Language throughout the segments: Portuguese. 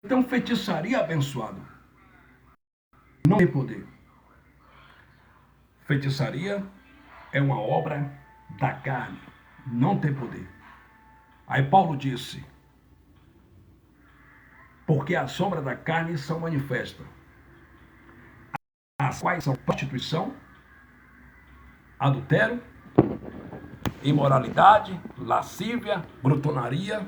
Então, feitiçaria, abençoado, não tem poder. Feitiçaria é uma obra da carne, não tem poder. Aí Paulo disse, porque as obras da carne são manifestas, as quais são prostituição, adultério, imoralidade, lascívia, glutonaria,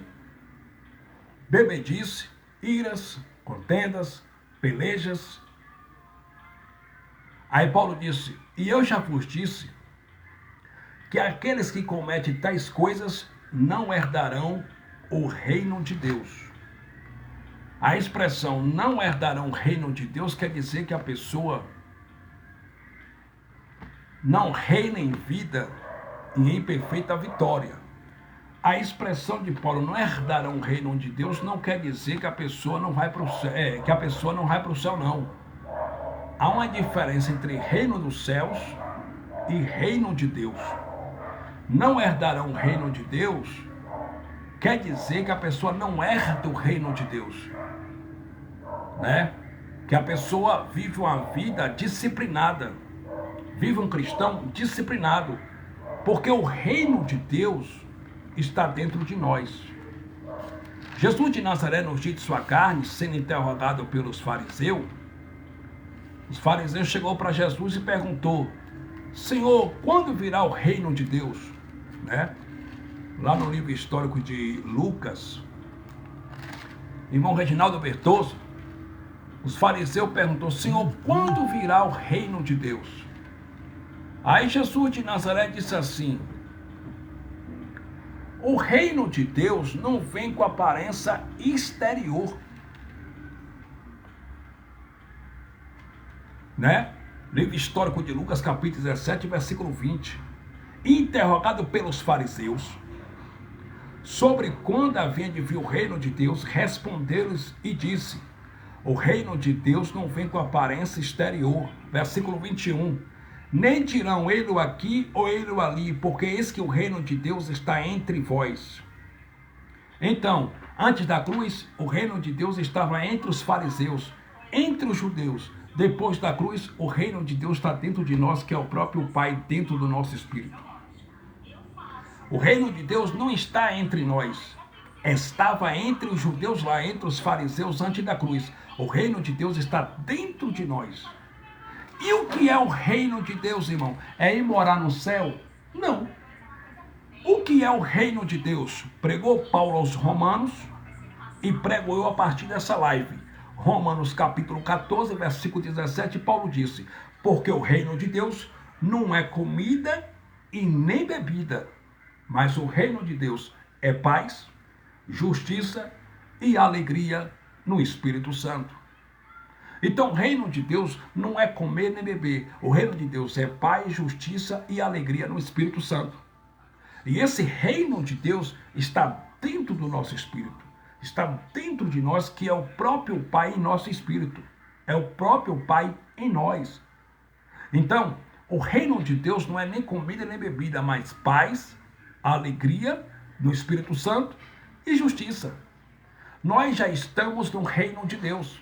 bebedice, iras, contendas, pelejas. Aí Paulo disse, e eu já vos disse que aqueles que cometem tais coisas não herdarão o reino de Deus. A expressão não herdarão o reino de Deus quer dizer que a pessoa não reina em vida e em perfeita vitória. A expressão de Paulo, não herdarão o reino de Deus, não quer dizer que a pessoa não vai para o céu, não. Há uma diferença entre reino dos céus e reino de Deus. Não herdarão o reino de Deus quer dizer que a pessoa não herda o reino de Deus, né? Que a pessoa vive uma vida disciplinada, vive um cristão disciplinado, porque o reino de Deus está dentro de nós. Jesus de Nazaré, nos dias de sua carne, sendo interrogado pelos fariseus, os fariseus chegou para Jesus e perguntou, Senhor, quando virá o reino de Deus? Né? Lá no livro histórico de Lucas, irmão Reginaldo Bertoso, os fariseus perguntou, Senhor, quando virá o reino de Deus? Aí Jesus de Nazaré disse assim, o reino de Deus não vem com aparência exterior, né? Livro histórico de Lucas, capítulo 17, versículo 20. Interrogado pelos fariseus sobre quando havia de vir o reino de Deus, respondeu-lhes e disse, o reino de Deus não vem com aparência exterior. Versículo 21. Nem dirão ele aqui ou ele ali, porque eis que o reino de Deus está entre vós. Então, antes da cruz, o reino de Deus estava entre os fariseus, entre os judeus. Depois da cruz, o reino de Deus está dentro de nós, que é o próprio Pai, dentro do nosso espírito. O reino de Deus não está entre nós. Estava entre os judeus lá, entre os fariseus antes da cruz. O reino de Deus está dentro de nós. E o que é o reino de Deus, irmão? É ir morar no céu? Não. O que é o reino de Deus? Pregou Paulo aos Romanos e prego eu a partir dessa live. Romanos capítulo 14, versículo 17, Paulo disse, porque o reino de Deus não é comida e nem bebida, mas o reino de Deus é paz, justiça e alegria no Espírito Santo. Então, o reino de Deus não é comer nem beber. O reino de Deus é paz, justiça e alegria no Espírito Santo. E esse reino de Deus está dentro do nosso espírito. Está dentro de nós, que é o próprio Pai em nosso espírito. É o próprio Pai em nós. Então, o reino de Deus não é nem comida nem bebida, mas paz, alegria no Espírito Santo e justiça. Nós já estamos no reino de Deus.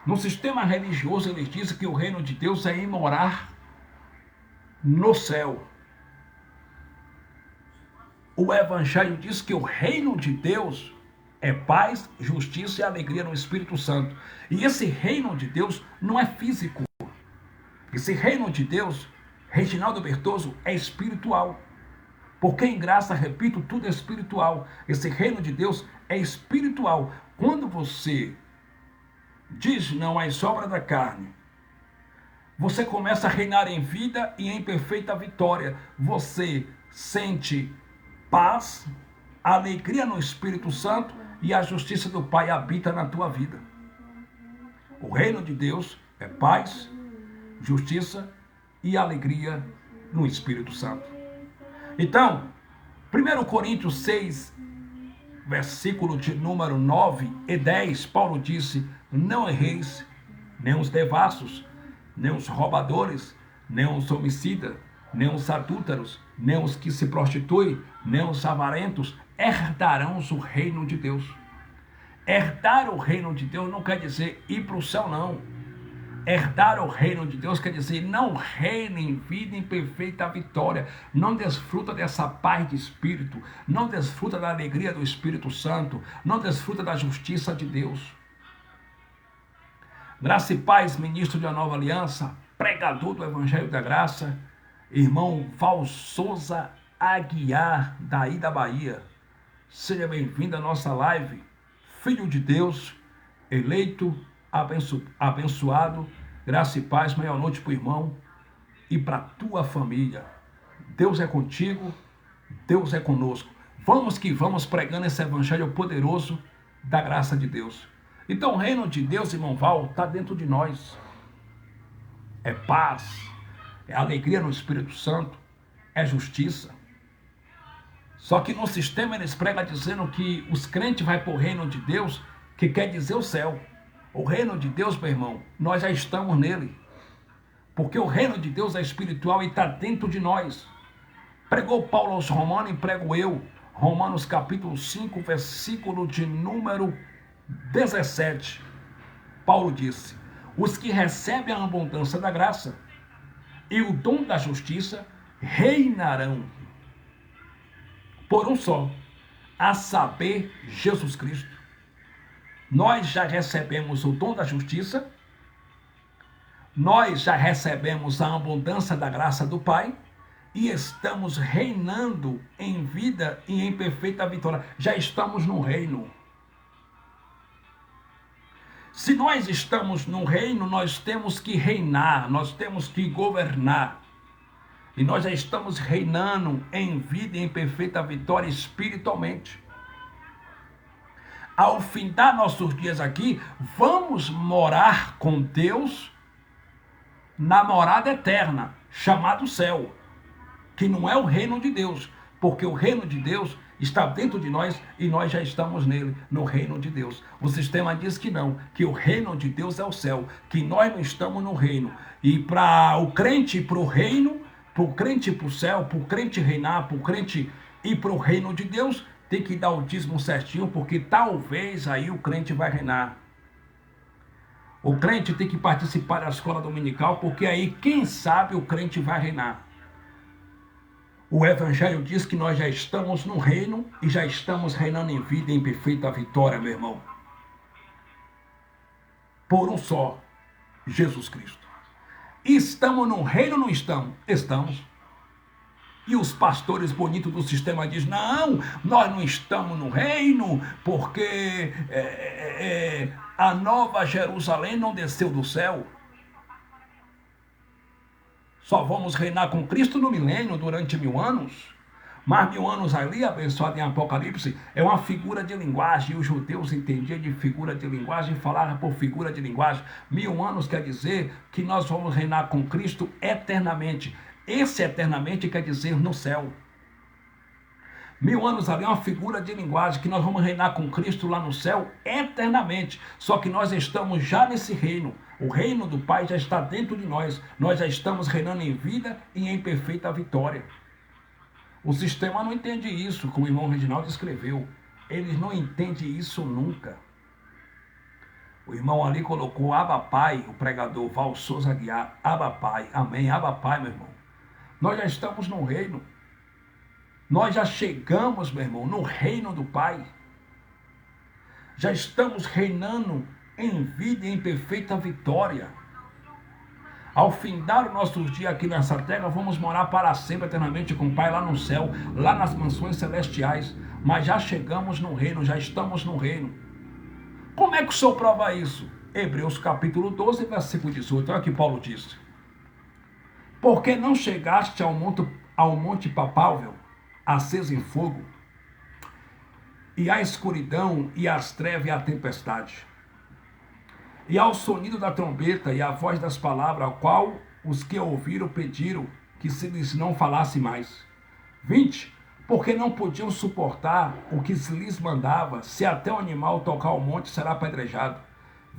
No sistema religioso, eles dizem que o reino de Deus é ir morar no céu. O Evangelho diz que o reino de Deus é paz, justiça e alegria no Espírito Santo. E esse reino de Deus não é físico. Esse reino de Deus, Reginaldo Bertoso, é espiritual. Porque em graça, repito, tudo é espiritual. Esse reino de Deus é espiritual. Quando você diz não às obras da carne, você começa a reinar em vida e em perfeita vitória. Você sente paz, alegria no Espírito Santo e a justiça do Pai habita na tua vida. O reino de Deus é paz, justiça e alegria no Espírito Santo. Então, 1 Coríntios 6, versículo de número 9 e 10, Paulo disse, não erreis, nem os devassos, nem os roubadores, nem os homicidas, nem os adúlteros, nem os que se prostituem, nem os avarentos herdarão o reino de Deus. Herdar o reino de Deus não quer dizer ir para o céu, não. Herdar o reino de Deus quer dizer não reina em vida em perfeita vitória, não desfruta dessa paz de espírito, não desfruta da alegria do Espírito Santo, não desfruta da justiça de Deus. Graça e paz, ministro da Nova Aliança, pregador do Evangelho da Graça, irmão Val Souza Aguiar, daí da Bahia. Seja bem-vindo à nossa live, filho de Deus, eleito, abençoado, graça e paz, meia noite para o irmão e para a tua família. Deus é contigo, Deus é conosco. Vamos que vamos pregando esse evangelho poderoso da graça de Deus. Então o reino de Deus, irmão Val, está dentro de nós. É paz, é alegria no Espírito Santo, é justiça. Só que no sistema eles pregam dizendo que os crentes vão para o reino de Deus, que quer dizer o céu. O reino de Deus, meu irmão, nós já estamos nele. Porque o reino de Deus é espiritual e está dentro de nós. Pregou Paulo aos Romanos e prego eu. Romanos capítulo 5, versículo de número 17. Paulo disse: os que recebem a abundância da graça e o dom da justiça reinarão por um só, a saber, Jesus Cristo. Nós já recebemos o dom da justiça, nós já recebemos a abundância da graça do Pai e estamos reinando em vida e em perfeita vitória. Já estamos no reino. Se nós estamos no reino, nós temos que reinar, nós temos que governar. E nós já estamos reinando em vida e em perfeita vitória espiritualmente. Ao findar nossos dias aqui, vamos morar com Deus na morada eterna, chamado céu, que não é o reino de Deus, porque o reino de Deus está dentro de nós e nós já estamos nele, no reino de Deus. O sistema diz que não, que o reino de Deus é o céu, que nós não estamos no reino. E para o crente ir para o reino, para o crente ir para o céu, para o crente reinar, para o crente ir para o reino de Deus, tem que dar o dízimo certinho, porque talvez aí o crente vai reinar. O crente tem que participar da escola dominical, porque aí, quem sabe, o crente vai reinar. O Evangelho diz que nós já estamos no reino e já estamos reinando em vida e em perfeita vitória, meu irmão. Por um só, Jesus Cristo. Estamos no reino ou não estamos? Estamos. E os pastores bonitos do sistema dizem: não, nós não estamos no reino, porque a nova Jerusalém não desceu do céu. Só vamos reinar com Cristo no milênio durante 1000 anos. Mas 1000 anos ali, abençoado em Apocalipse, é uma figura de linguagem. E os judeus entendiam de figura de linguagem e falavam por figura de linguagem. 1000 anos quer dizer que nós vamos reinar com Cristo eternamente. Esse eternamente quer dizer no céu. 1000 anos ali é uma figura de linguagem, que nós vamos reinar com Cristo lá no céu eternamente. Só que nós estamos já nesse reino. O reino do Pai já está dentro de nós. Nós já estamos reinando em vida e em perfeita vitória. O sistema não entende isso, como o irmão Reginaldo escreveu. Eles não entendem isso nunca. O irmão ali colocou Abba Pai, o pregador Val Souza Aguiar. Abba Pai, amém, Abba Pai, meu irmão. Nós já estamos no reino. Nós já chegamos, meu irmão, no reino do Pai. Já estamos reinando em vida e em perfeita vitória. Ao findar os nossos dias aqui nessa terra, vamos morar para sempre, eternamente com o Pai lá no céu, lá nas mansões celestiais. Mas já chegamos no reino, já estamos no reino. Como é que o Senhor prova isso? Hebreus capítulo 12, versículo 18. Olha o que Paulo disse. Porque não chegaste ao monte papável, aceso em fogo, e à escuridão, e às trevas, e à tempestade, e ao sonido da trombeta, e à voz das palavras, ao qual os que ouviram pediram que se lhes não falasse mais. 20. Porque não podiam suportar o que se lhes mandava, se até o animal tocar o monte será apedrejado.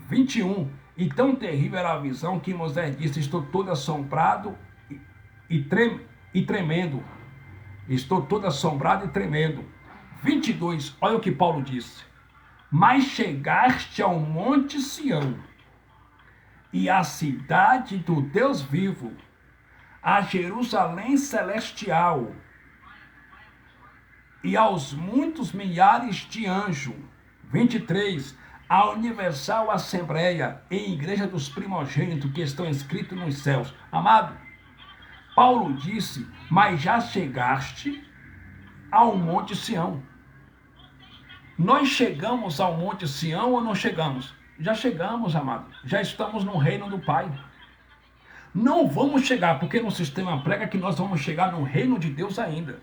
21. E tão terrível era a visão que Moisés disse: estou todo assombrado e tremendo. Estou todo assombrado e tremendo. 22. Olha o que Paulo disse. mas chegaste ao monte Sião, e à cidade do Deus vivo, a Jerusalém celestial, e aos muitos milhares de anjos. 23. A universal assembleia e igreja dos primogênitos que estão escritos nos céus. Amado, Paulo disse, mas já chegaste ao monte Sião. Nós chegamos ao monte Sião ou não chegamos? Já chegamos, amado. Já estamos no reino do Pai. Não vamos chegar, porque no sistema prega que nós vamos chegar no reino de Deus ainda.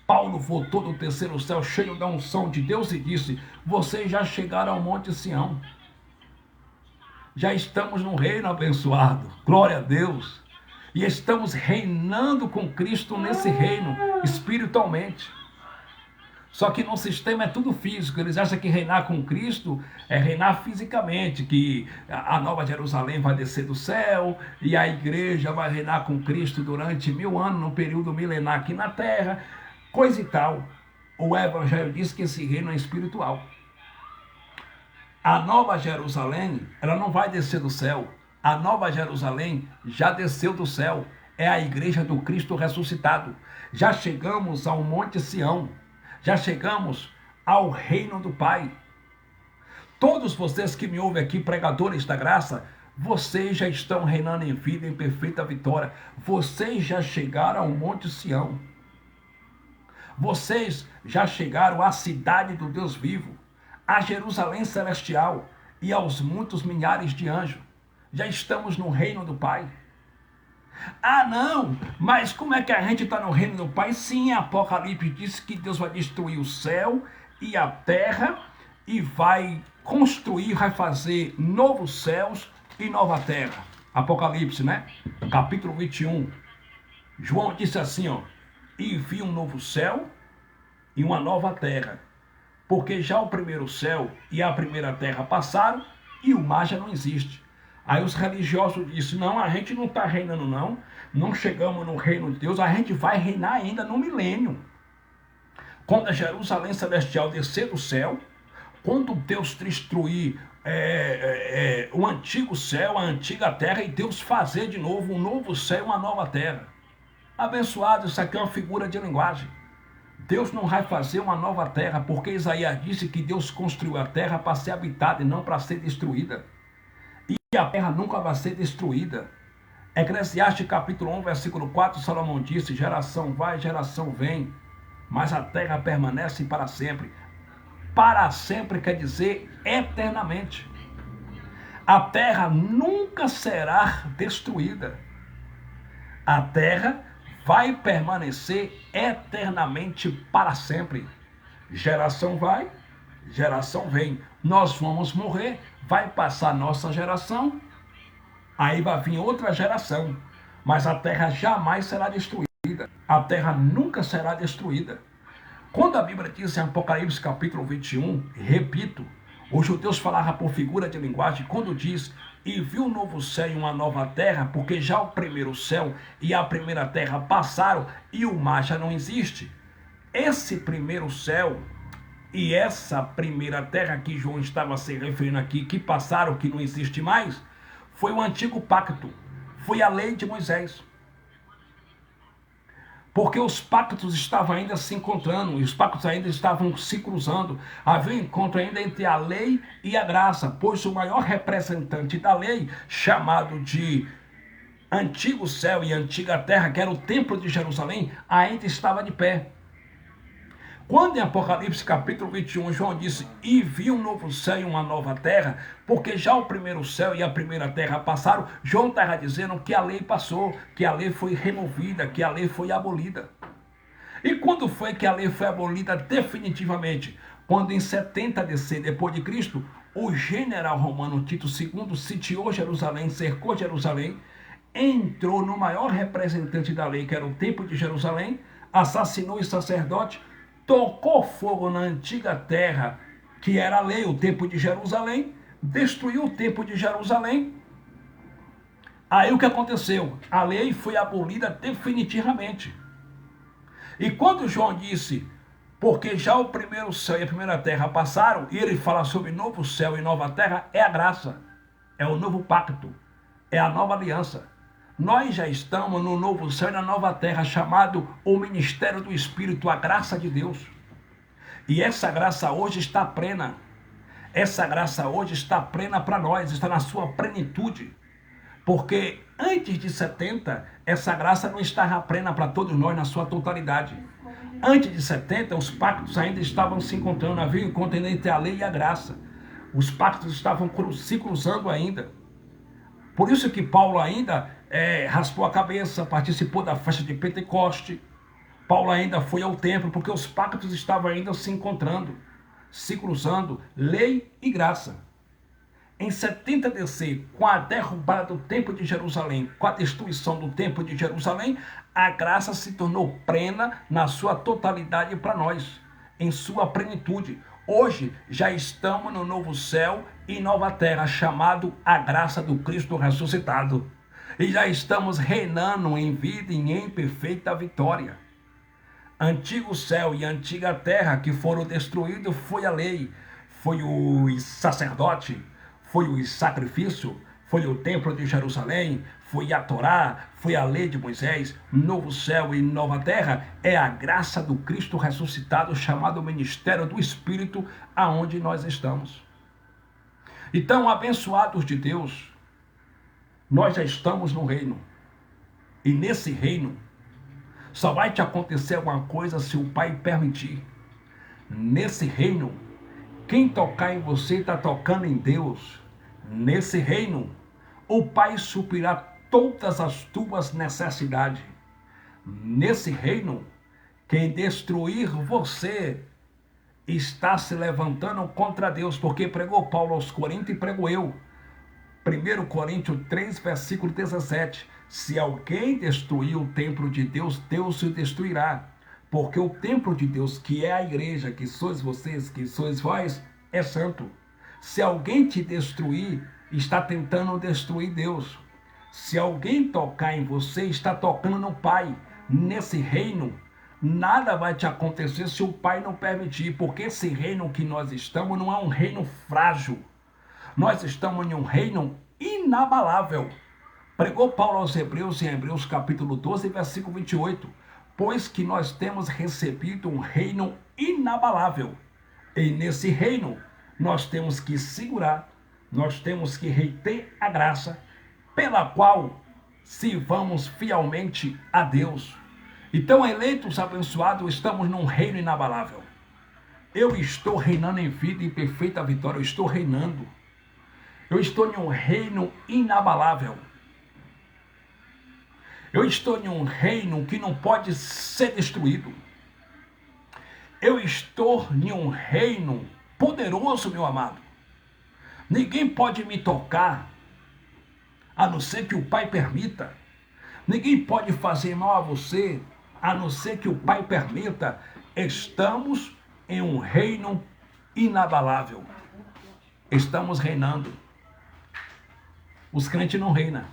Paulo voltou do terceiro céu cheio da unção de Deus e disse, vocês já chegaram ao monte Sião. Já estamos no reino abençoado. Glória a Deus. E estamos reinando com Cristo nesse reino, espiritualmente. Só que no sistema é tudo físico. Eles acham que reinar com Cristo é reinar fisicamente, que a Nova Jerusalém vai descer do céu e a igreja vai reinar com Cristo durante 1000 anos, no período milenar aqui na terra, coisa e tal. O Evangelho diz que esse reino é espiritual. A Nova Jerusalém, ela não vai descer do céu. A Nova Jerusalém já desceu do céu. É a igreja do Cristo ressuscitado. Já chegamos ao Monte Sião. Já chegamos ao reino do Pai. Todos vocês que me ouvem aqui, pregadores da graça, vocês já estão reinando em vida, em perfeita vitória. Vocês já chegaram ao Monte Sião. Vocês já chegaram à cidade do Deus vivo, a Jerusalém celestial e aos muitos milhares de anjos. Já estamos no reino do Pai. Ah, não, mas como é que a gente está no reino do Pai? Sim, Apocalipse diz que Deus vai destruir o céu e a terra e vai construir, vai fazer novos céus e nova terra. Apocalipse, né? Capítulo 21. João disse assim, ó, e vi um novo céu e uma nova terra, porque já o primeiro céu e a primeira terra passaram e o mar já não existe. Aí os religiosos disseram, não, a gente não está reinando não, não chegamos no reino de Deus, a gente vai reinar ainda no milênio. Quando a Jerusalém celestial descer do céu, quando Deus destruir o antigo céu, a antiga terra, e Deus fazer de novo um novo céu e uma nova terra. Abençoado, isso aqui é uma figura de linguagem. Deus não vai fazer uma nova terra, porque Isaías disse que Deus construiu a terra para ser habitada e não para ser destruída. E a terra nunca vai ser destruída. Eclesiastes capítulo 1, versículo 4, Salomão disse, geração vai, geração vem, mas a terra permanece para sempre. Para sempre quer dizer eternamente. A terra nunca será destruída. A terra vai permanecer eternamente para sempre. Geração vai, geração vem. Nós vamos morrer, vai passar nossa geração, aí vai vir outra geração. Mas a terra jamais será destruída. A terra nunca será destruída. Quando a Bíblia diz em Apocalipse capítulo 21, repito, os judeus falavam por figura de linguagem, quando diz, e viu um novo céu e uma nova terra, porque já o primeiro céu e a primeira terra passaram e o mar já não existe. Esse primeiro céu e essa primeira terra que João estava se referindo aqui, que passaram, que não existe mais, foi o antigo pacto, foi a lei de Moisés. Porque os pactos estavam ainda se encontrando, e os pactos ainda estavam se cruzando. Havia um encontro ainda entre a lei e a graça, pois o maior representante da lei, chamado de antigo céu e antiga terra, que era o templo de Jerusalém, ainda estava de pé. Quando em Apocalipse capítulo 21, João disse, e vi um novo céu e uma nova terra, porque já o primeiro céu e a primeira terra passaram, João estava dizendo que a lei passou, que a lei foi removida, que a lei foi abolida. E quando foi que a lei foi abolida definitivamente? Quando em 70 DC depois de Cristo, o general romano Tito II sitiou Jerusalém, cercou Jerusalém, entrou no maior representante da lei, que era o templo de Jerusalém, assassinou os sacerdotes, tocou fogo na antiga terra, que era a lei, o templo de Jerusalém, destruiu o templo de Jerusalém. Aí o que aconteceu? A lei foi abolida definitivamente. E quando João disse, Porque já o primeiro céu e a primeira terra passaram, e ele fala sobre novo céu e nova terra, é a graça, é o novo pacto, é a nova aliança. Nós já estamos no novo céu e na nova terra, chamado o ministério do Espírito, a graça de Deus. E essa graça hoje está plena. Essa graça hoje está plena para nós, está na sua plenitude. Porque antes de 70, essa graça não estava plena para todos nós na sua totalidade. Antes de 70, os pactos ainda estavam se encontrando, havia um encontro entre a lei e a graça. Os pactos estavam se cruzando ainda. Por isso que Paulo ainda raspou a cabeça, participou da festa de Pentecoste. Paulo ainda foi ao templo, porque os pactos estavam ainda se encontrando, se cruzando, lei e graça. Em 70 DC, com a derrubada do templo de Jerusalém, com a destruição do templo de Jerusalém, a graça se tornou plena na sua totalidade para nós, em sua plenitude. Hoje já estamos no novo céu e nova terra, chamado a graça do Cristo ressuscitado. E já estamos reinando em vida e em perfeita vitória. Antigo céu e antiga terra que foram destruídos foi a lei, foi o sacerdote, foi o sacrifício, foi o templo de Jerusalém, foi a Torá, foi a lei de Moisés. Novo céu e nova terra é a graça do Cristo ressuscitado, chamado ministério do Espírito, aonde nós estamos. Então, abençoados de Deus, nós já estamos no reino. E nesse reino, só vai te acontecer alguma coisa se o Pai permitir. Nesse reino, quem tocar em você está tocando em Deus. Nesse reino, o Pai suprirá todas as tuas necessidades. Nesse reino, quem destruir você está se levantando contra Deus, porque pregou Paulo aos Coríntios e prego eu. 1 Coríntios 3, versículo 17. Se alguém destruir o templo de Deus, Deus o destruirá. Porque o templo de Deus, que é a igreja, que sois vocês, que sois vós, é santo. Se alguém te destruir, está tentando destruir Deus. Se alguém tocar em você, está tocando no Pai. Nesse reino, nada vai te acontecer se o Pai não permitir, porque esse reino que nós estamos não é um reino frágil. Nós estamos em um reino inabalável. Pregou Paulo aos Hebreus em Hebreus capítulo 12, versículo 28. Pois que nós temos recebido um reino inabalável. E nesse reino, nós temos que segurar, nós temos que reter a graça, pela qual sirvamos fielmente a Deus. Então, eleitos abençoados, estamos num reino inabalável. Eu estou reinando em vida e perfeita vitória, eu estou reinando. Eu estou em um reino inabalável. Eu estou em um reino que não pode ser destruído. Eu estou em um reino poderoso, meu amado. Ninguém pode me tocar, a não ser que o Pai permita. Ninguém pode fazer mal a você, a não ser que o Pai permita. Estamos em um reino inabalável. Estamos reinando. Os crentes não reinam.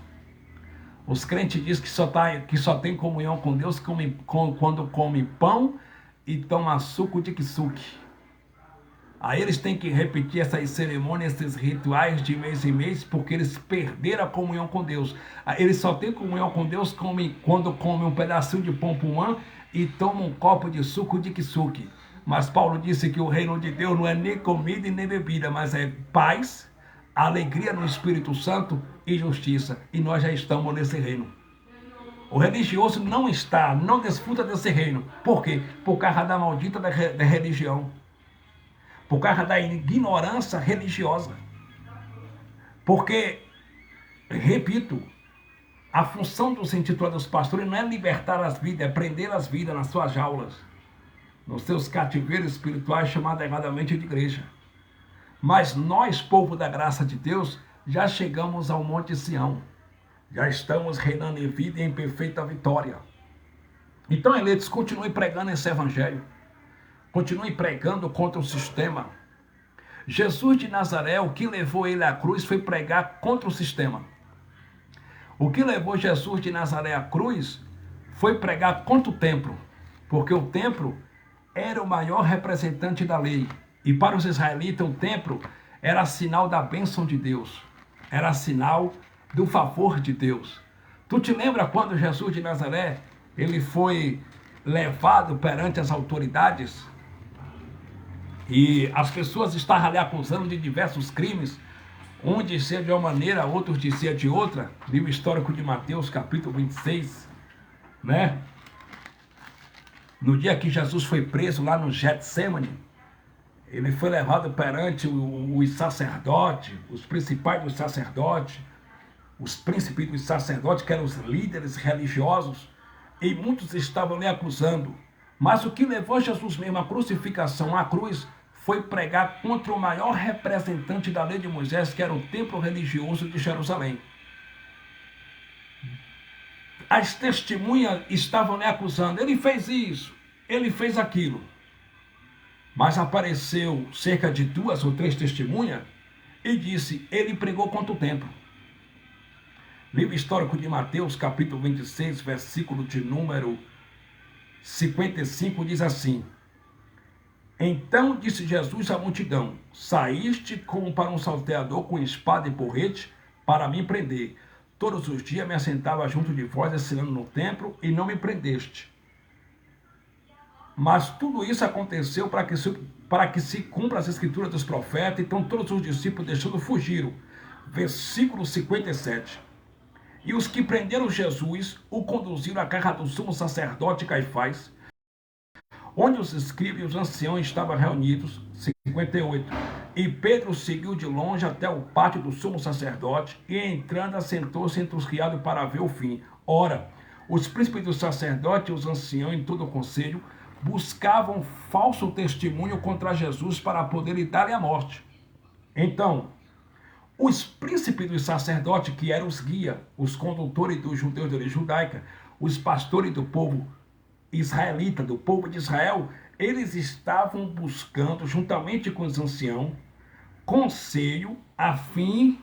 Os crentes dizem que só tem comunhão com Deus quando come pão e toma suco de kisuke. Aí eles têm que repetir essas cerimônias, esses rituais de mês em mês, porque eles perderam a comunhão com Deus. Eles só têm comunhão com Deus quando comem um pedacinho de pão pumã e tomam um copo de suco de kisuke. Mas Paulo disse que o reino de Deus não é nem comida e nem bebida, mas é paz, alegria no Espírito Santo e justiça. E nós já estamos nesse reino. O religioso não desfruta desse reino. Por quê? Por causa da maldita da religião. Por causa da ignorância religiosa. Porque, repito, a função dos intitulados pastores não é libertar as vidas, é prender as vidas nas suas jaulas, nos seus cativeiros espirituais, chamados erradamente de igreja. Mas nós, povo da graça de Deus, já chegamos ao Monte Sião. Já estamos reinando em vida e em perfeita vitória. Então, eleitos, continue pregando esse evangelho. Continue pregando contra o sistema. Jesus de Nazaré, o que levou ele à cruz foi pregar contra o sistema. O que levou Jesus de Nazaré à cruz foi pregar contra o templo. Porque o templo era o maior representante da lei. E para os israelitas o templo era sinal da bênção de Deus. Era sinal do favor de Deus. Tu te lembra quando Jesus de Nazaré, ele foi levado perante as autoridades e as pessoas estavam ali acusando de diversos crimes, um dizia de uma maneira, outros dizia de outra. Livro histórico de Mateus, capítulo 26, né? No dia que Jesus foi preso lá no Getsemane, ele foi levado perante os sacerdotes, os principais dos sacerdotes, os príncipes dos sacerdotes, que eram os líderes religiosos, e muitos estavam lhe acusando. Mas o que levou Jesus mesmo à crucificação, à cruz, foi pregar contra o maior representante da lei de Moisés, que era o templo religioso de Jerusalém. As testemunhas estavam lhe acusando, ele fez isso, ele fez aquilo. Mas apareceu cerca de 2 ou 3 testemunhas e disse, ele pregou contra o templo. Livro histórico de Mateus, capítulo 26, versículo de número 55, diz assim: Então disse Jesus à multidão, saíste como para um salteador com espada e porrete para me prender. Todos os dias me assentava junto de vós, ensinando no templo, e não me prendeste. Mas tudo isso aconteceu para que se cumpra as escrituras dos profetas. Então todos os discípulos deixando fugiram. Versículo 57. E os que prenderam Jesus o conduziram à casa do sumo sacerdote Caifás, onde os escribas e os anciãos estavam reunidos. 58. E Pedro seguiu de longe até o pátio do sumo sacerdote, e entrando assentou-se entre os criados para ver o fim. Ora, os príncipes dos sacerdotes e os anciãos em todo o conselho buscavam falso testemunho contra Jesus para poderem dar-lhe a morte. Então, os príncipes dos sacerdotes, que eram os guias, os condutores dos judeus da lei judaica, os pastores do povo israelita, do povo de Israel, eles estavam buscando, juntamente com os anciãos, conselho a fim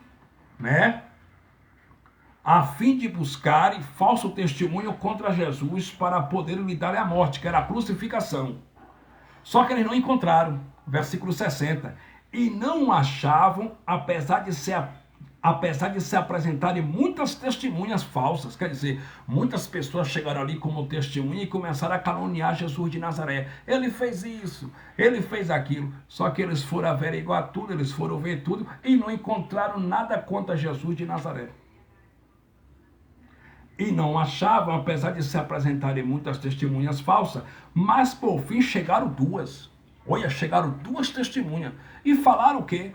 de buscarem falso testemunho contra Jesus para poderem lhe dar a morte, que era a crucificação. Só que eles não encontraram, versículo 60, e não achavam, apesar de se apresentarem muitas testemunhas falsas. Quer dizer, muitas pessoas chegaram ali como testemunha e começaram a caluniar Jesus de Nazaré. Ele fez isso, ele fez aquilo. Só que eles foram averiguar tudo, eles foram ver tudo e não encontraram nada contra Jesus de Nazaré. E não achavam, apesar de se apresentarem muitas testemunhas falsas, mas por fim chegaram 2. Olha, chegaram 2 testemunhas. E falaram o quê?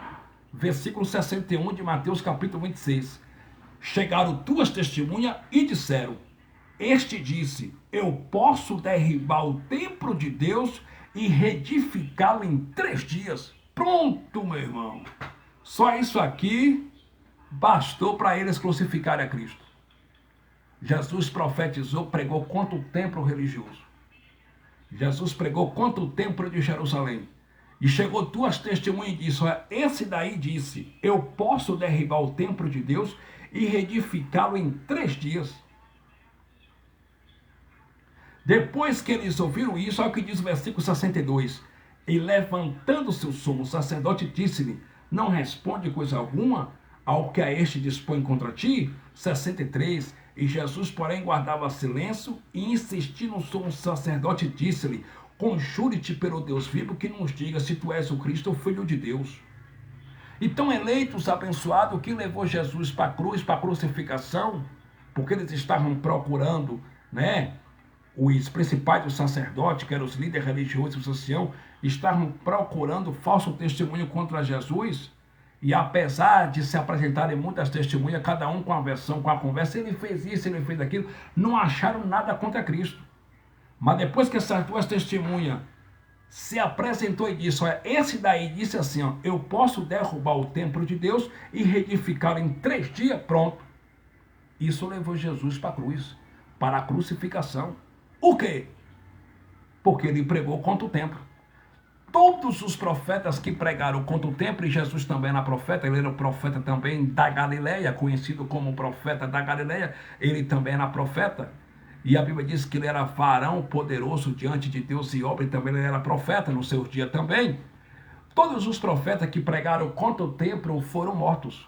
Versículo 61 de Mateus capítulo 26. Chegaram 2 testemunhas e disseram, este disse, eu posso derribar o templo de Deus e reedificá-lo em 3 dias. Pronto, meu irmão. Só isso aqui bastou para eles crucificarem a Cristo. Jesus profetizou, pregou contra o templo religioso. Jesus pregou contra o templo de Jerusalém. E chegou 2 testemunhas e disse, olha, esse daí disse, eu posso derribar o templo de Deus e reedificá-lo em 3 dias. Depois que eles ouviram isso, olha o que diz o versículo 62. E levantando-se o sumo sacerdote, disse-lhe, não responde coisa alguma ao que a este dispõe contra ti? 63. E Jesus, porém, guardava silêncio e insistindo no sumo sacerdote, disse-lhe, conjure-te pelo Deus vivo que nos diga se tu és o Cristo, o Filho de Deus. Então, eleitos, abençoados, o que levou Jesus para a cruz, para a crucificação, porque eles estavam procurando, os principais dos sacerdotes, que eram os líderes religiosos e os anciãos, estavam procurando falso testemunho contra Jesus. E apesar de se apresentarem muitas testemunhas, cada um com a versão, com a conversa, ele fez isso, ele fez aquilo, não acharam nada contra Cristo. Mas depois que essas 2 testemunhas se apresentou e disse, olha, esse daí disse assim, ó, eu posso derrubar o templo de Deus e reedificá-lo em 3 dias, pronto. Isso levou Jesus para a cruz, para a crucificação. O quê? Porque ele pregou contra o templo. Todos os profetas que pregaram contra o templo, e Jesus também era profeta, ele era o profeta também da Galileia, conhecido como profeta da Galileia, ele também era profeta. E a Bíblia diz que ele era varão poderoso diante de Deus e obra, e também ele era profeta no seu dia também. Todos os profetas que pregaram contra o templo foram mortos.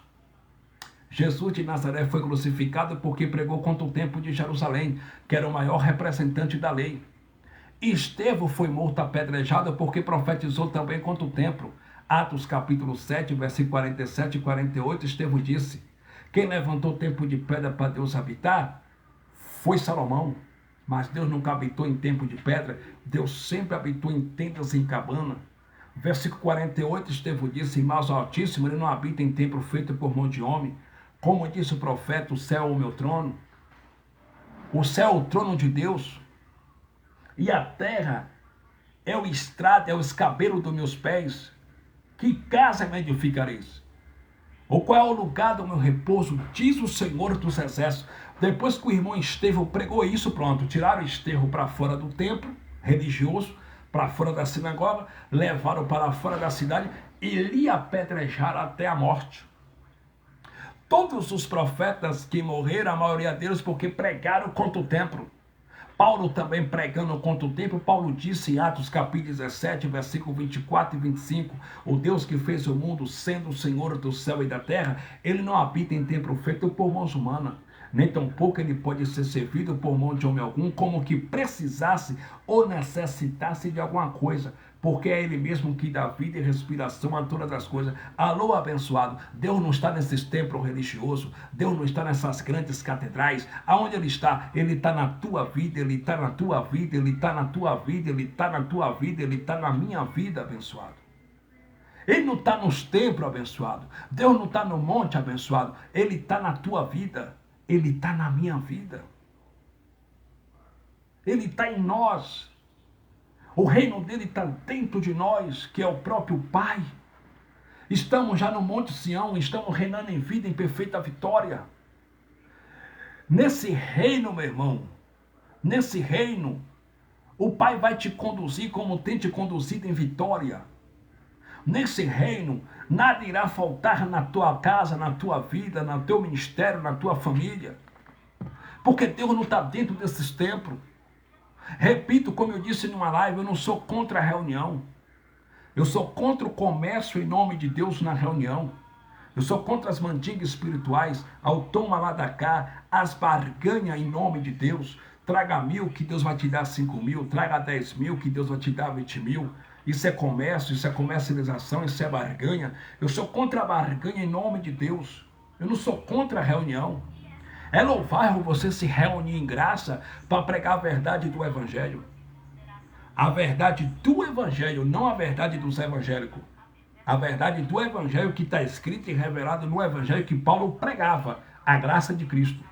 Jesus de Nazaré foi crucificado porque pregou contra o templo de Jerusalém, que era o maior representante da lei. Estevão foi morto apedrejado porque profetizou também contra o templo. Atos capítulo 7, versículo 47 e 48, Estevão disse: quem levantou o templo de pedra para Deus habitar foi Salomão. Mas Deus nunca habitou em templo de pedra, Deus sempre habitou em tendas em cabana. Versículo 48, Estevão disse: mas o Altíssimo, ele não habita em templo feito por mão de homem. Como disse o profeta, o céu é o meu trono. O céu é o trono de Deus. E a terra é o estrado, é o escabelo dos meus pés. Que casa me edificareis? Ou qual é o lugar do meu repouso? Diz o Senhor dos Exércitos. Depois que o irmão Estevão pregou isso, pronto, tiraram Estevão para fora do templo religioso, para fora da sinagoga, levaram para fora da cidade e lhe apedrejaram até a morte. Todos os profetas que morreram, a maioria deles porque pregaram contra o templo. Paulo também pregando contra o templo, Paulo disse em Atos capítulo 17, versículo 24 e 25, o Deus que fez o mundo, sendo o Senhor do céu e da terra, ele não habita em templo feito por mãos humanas, nem tampouco ele pode ser servido por mão de homem algum, como que precisasse ou necessitasse de alguma coisa, porque é ele mesmo que dá vida e respiração a todas as coisas. Alô, abençoado, Deus não está nesses templos religiosos, Deus não está nessas grandes catedrais. Aonde ele está? Ele está na tua vida, ele está na tua vida, ele está na tua vida, ele está na tua vida, ele está na minha vida, abençoado. Ele não está nos templos, abençoado. Deus não está no monte, abençoado. Ele está na tua vida, ele está na minha vida. Ele está em nós. O reino dele está dentro de nós, que é o próprio Pai. Estamos já no Monte Sião, estamos reinando em vida, em perfeita vitória. Nesse reino, meu irmão, nesse reino, o Pai vai te conduzir como tem te conduzido em vitória. Nesse reino, nada irá faltar na tua casa, na tua vida, no teu ministério, na tua família. Porque Deus não está dentro desses templos. Repito, como eu disse numa live, eu não sou contra a reunião. Eu sou contra o comércio em nome de Deus na reunião. Eu sou contra as mandingas espirituais, ao toma lá da cá, as barganhas em nome de Deus. Traga 1.000 que Deus vai te dar 5.000, traga 10.000 que Deus vai te dar 20.000. Isso é comércio, isso é comercialização, isso é barganha. Eu sou contra a barganha em nome de Deus. Eu não sou contra a reunião. É louvável você se reunir em graça para pregar a verdade do Evangelho. A verdade do Evangelho, não a verdade dos evangélicos. A verdade do Evangelho que está escrito e revelado no Evangelho que Paulo pregava, a graça de Cristo.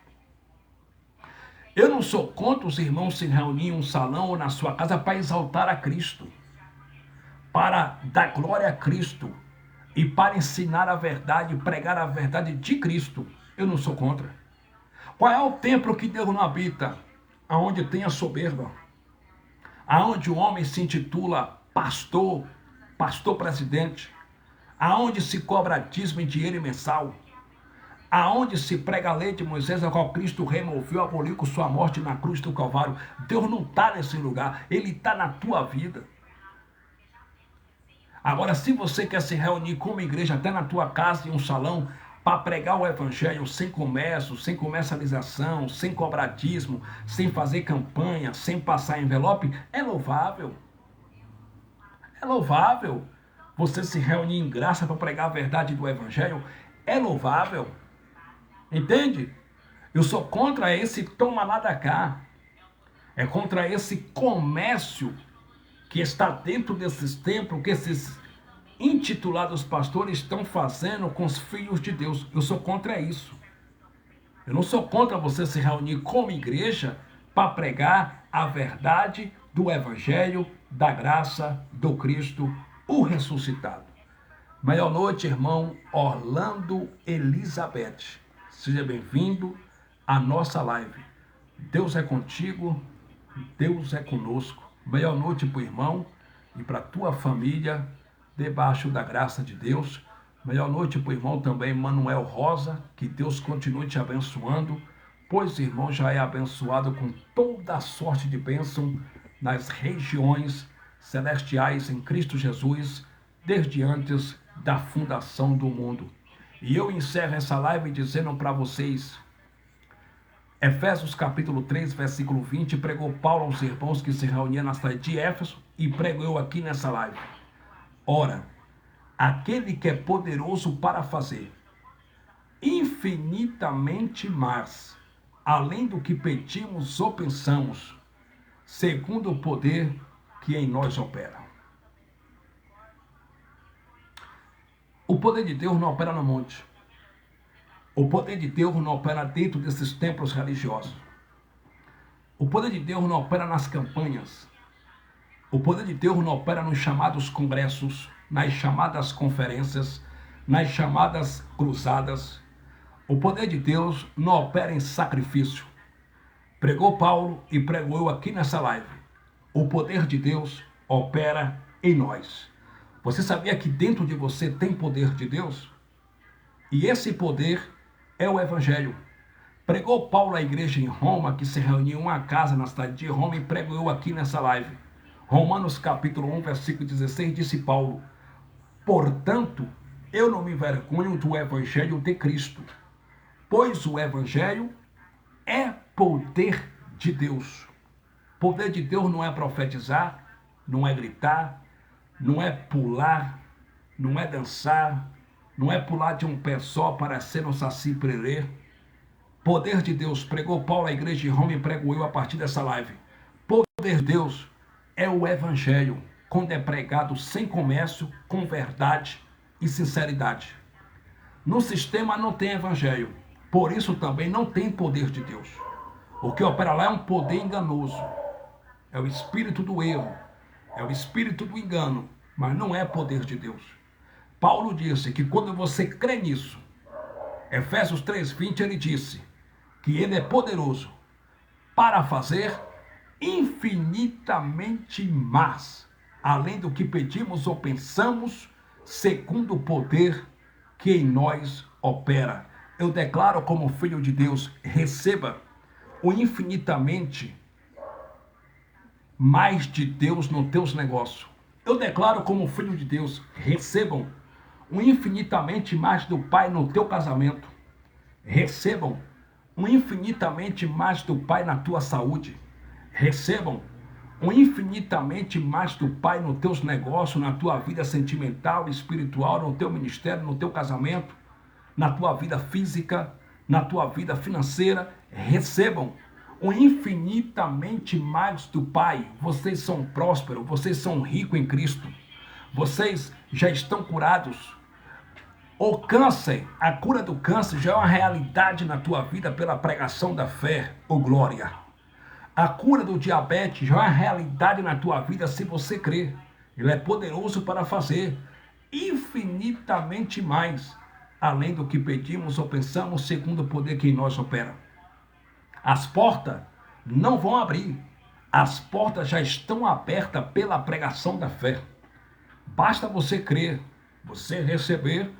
Eu não sou contra os irmãos se reunir em um salão ou na sua casa para exaltar a Cristo, para dar glória a Cristo e para ensinar a verdade, pregar a verdade de Cristo. Eu não sou contra. Qual é o templo que Deus não habita? Aonde tem a soberba. Aonde o homem se intitula pastor, pastor presidente. Aonde se cobra dízimo em dinheiro mensal. Aonde se prega a lei de Moisés, a qual Cristo removeu, aboliu com sua morte na cruz do Calvário. Deus não está nesse lugar, ele está na tua vida. Agora, se você quer se reunir como igreja, até na tua casa, em um salão, para pregar o Evangelho sem comércio, sem comercialização, sem cobrar dízimo, sem fazer campanha, sem passar envelope, é louvável. É louvável. Você se reunir em graça para pregar a verdade do Evangelho, é louvável. Entende? Eu sou contra esse toma lá da cá. É contra esse comércio que está dentro desses templos, que esses intitulados pastores estão fazendo com os filhos de Deus. Eu sou contra isso. Eu não sou contra você se reunir como igreja para pregar a verdade do Evangelho, da graça do Cristo, o ressuscitado. Melhor noite, irmão Orlando Elizabeth. Seja bem-vindo à nossa live. Deus é contigo, Deus é conosco. Melhor noite para o irmão e para a tua família, debaixo da graça de Deus. Melhor noite para o irmão também Manuel Rosa, que Deus continue te abençoando pois o irmão já é abençoado com toda a sorte de bênção nas regiões celestiais em Cristo Jesus, desde antes da fundação do mundo. E eu encerro essa live dizendo para vocês, Efésios capítulo 3, versículo 20, pregou Paulo aos irmãos que se reuniam na cidade de Éfeso e prego eu aqui nessa live. Ora, aquele que é poderoso para fazer infinitamente mais, além do que pedimos ou pensamos, segundo o poder que em nós opera. O poder de Deus não opera no monte. O poder de Deus não opera dentro desses templos religiosos. O poder de Deus não opera nas campanhas. O poder de Deus não opera nos chamados congressos, nas chamadas conferências, nas chamadas cruzadas. O poder de Deus não opera em sacrifício. Pregou Paulo e pregou eu aqui nessa live. O poder de Deus opera em nós. Você sabia que dentro de você tem poder de Deus? E esse poder é o Evangelho. Pregou Paulo à igreja em Roma, que se reuniu em uma casa na cidade de Roma, e prego eu aqui nessa live. Romanos capítulo 1, versículo 16, disse Paulo: portanto, eu não me envergonho do Evangelho de Cristo, pois o Evangelho é poder de Deus. Poder de Deus não é profetizar, não é gritar, não é pular, não é dançar, não é pular de um pé só para ser um saci pererê. Poder de Deus, pregou Paulo à igreja de Roma e prego eu a partir dessa live. Poder de Deus é o Evangelho, quando é pregado sem comércio, com verdade e sinceridade. No sistema não tem Evangelho, por isso também não tem poder de Deus. O que opera lá é um poder enganoso, é o espírito do erro, é o espírito do engano, mas não é poder de Deus. Paulo disse que quando você crê nisso, Efésios 3:20, ele disse que ele é poderoso para fazer infinitamente mais, além do que pedimos ou pensamos, segundo o poder que em nós opera. Eu declaro como filho de Deus, receba o infinitamente mais de Deus nos teus negócios. Eu declaro como filho de Deus, recebam o infinitamente mais do Pai no teu casamento. Recebam o infinitamente mais do Pai na tua saúde. Recebam o infinitamente mais do Pai nos teus negócios, na tua vida sentimental, espiritual, no teu ministério, no teu casamento, na tua vida física, na tua vida financeira. Recebam o infinitamente mais do Pai. Vocês são prósperos, vocês são ricos em Cristo. Vocês já estão curados. O câncer, a cura do câncer já é uma realidade na tua vida pela pregação da fé, ô glória. A cura do diabetes já é uma realidade na tua vida se você crer. Ele é poderoso para fazer infinitamente mais, além do que pedimos ou pensamos, segundo o poder que em nós opera. As portas não vão abrir. As portas já estão abertas pela pregação da fé. Basta você crer, você receber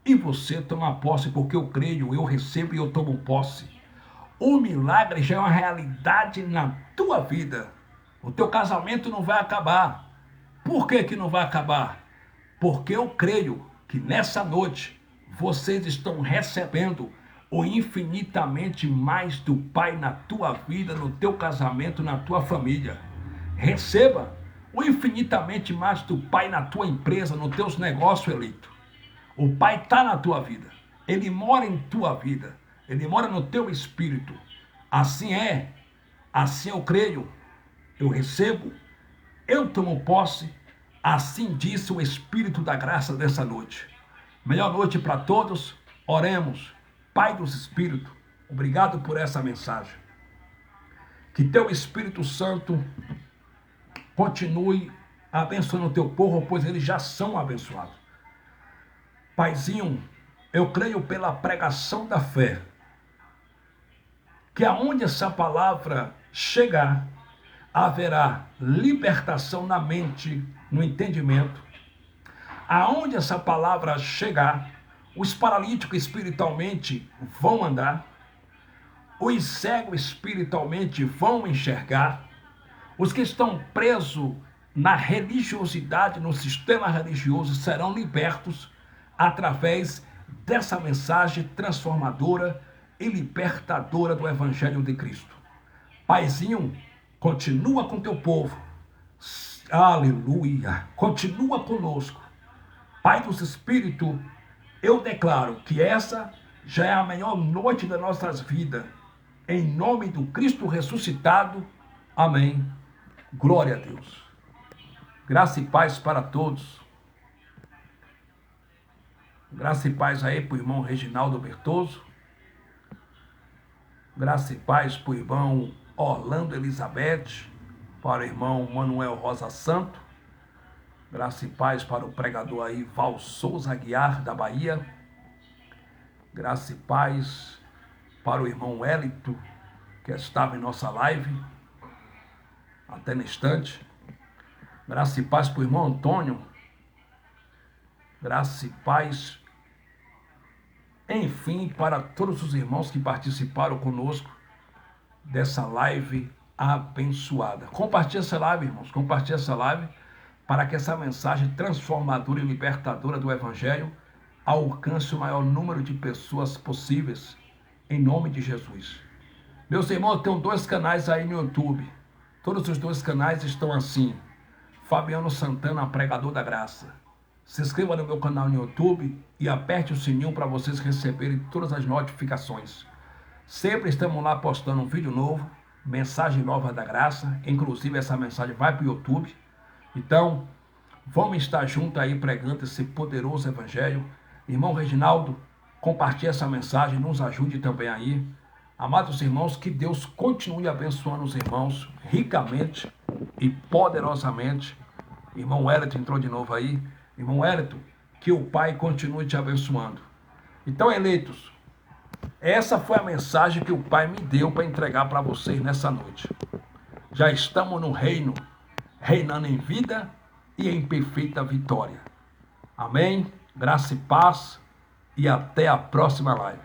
e você tomar posse, porque eu creio, eu recebo e eu tomo posse. O milagre já é uma realidade na tua vida. O teu casamento não vai acabar. Por que que não vai acabar? Porque eu creio que nessa noite vocês estão recebendo o infinitamente mais do Pai na tua vida, no teu casamento, na tua família. Receba o infinitamente mais do Pai na tua empresa, nos teus negócios, eleito. O Pai está na tua vida. Ele mora em tua vida. Ele mora no teu espírito. Assim é. Assim eu creio. Eu recebo. Eu tomo posse. Assim disse o Espírito da graça dessa noite. Melhor noite para todos. Oremos. Pai dos Espíritos, obrigado por essa mensagem. Que teu Espírito Santo continue abençoando o teu povo, pois eles já são abençoados. Paizinho, eu creio pela pregação da fé, que aonde essa palavra chegar, haverá libertação na mente, no entendimento. Aonde essa palavra chegar, os paralíticos espiritualmente vão andar, os cegos espiritualmente vão enxergar, os que estão presos na religiosidade, no sistema religioso, serão libertos através dessa mensagem transformadora e libertadora do Evangelho de Cristo. Paizinho, continua com teu povo. Aleluia. Continua conosco. Pai dos Espíritos, eu declaro que essa já é a melhor noite das nossas vidas. Em nome do Cristo ressuscitado. Amém. Glória a Deus. Graça e paz para todos. Graça e paz aí para o irmão Reginaldo Bertoso. Graça e paz para o irmão Orlando Elizabeth. Para o irmão Manuel Rosa Santo. Graça e paz para o pregador aí Val Souza Aguiar, da Bahia. Graça e paz para o irmão Hélito, que estava em nossa live até no instante. Graça e paz para o irmão Antônio. Graça e paz, enfim, para todos os irmãos que participaram conosco dessa live abençoada. Compartilhe essa live, irmãos. Compartilhe essa live para que essa mensagem transformadora e libertadora do Evangelho alcance o maior número de pessoas possíveis, em nome de Jesus. Meus irmãos, eu tenho 2 canais aí no YouTube. Todos os 2 canais estão assim. Fabiano Santana, Pregador da Graça. Se inscreva no meu canal no YouTube e aperte o sininho para vocês receberem todas as notificações. Sempre estamos lá postando um vídeo novo, mensagem nova da graça. Inclusive essa mensagem vai para o YouTube. Então, vamos estar juntos aí pregando esse poderoso Evangelho. Irmão Reginaldo, compartilhe essa mensagem, nos ajude também aí. Amados irmãos, que Deus continue abençoando os irmãos ricamente e poderosamente. Irmão Hélito entrou de novo aí. Irmão Hélito, que o Pai continue te abençoando. Então, eleitos, essa foi a mensagem que o Pai me deu para entregar para vocês nessa noite. Já estamos no reino, reinando em vida e em perfeita vitória. Amém? Graça e paz e até a próxima live.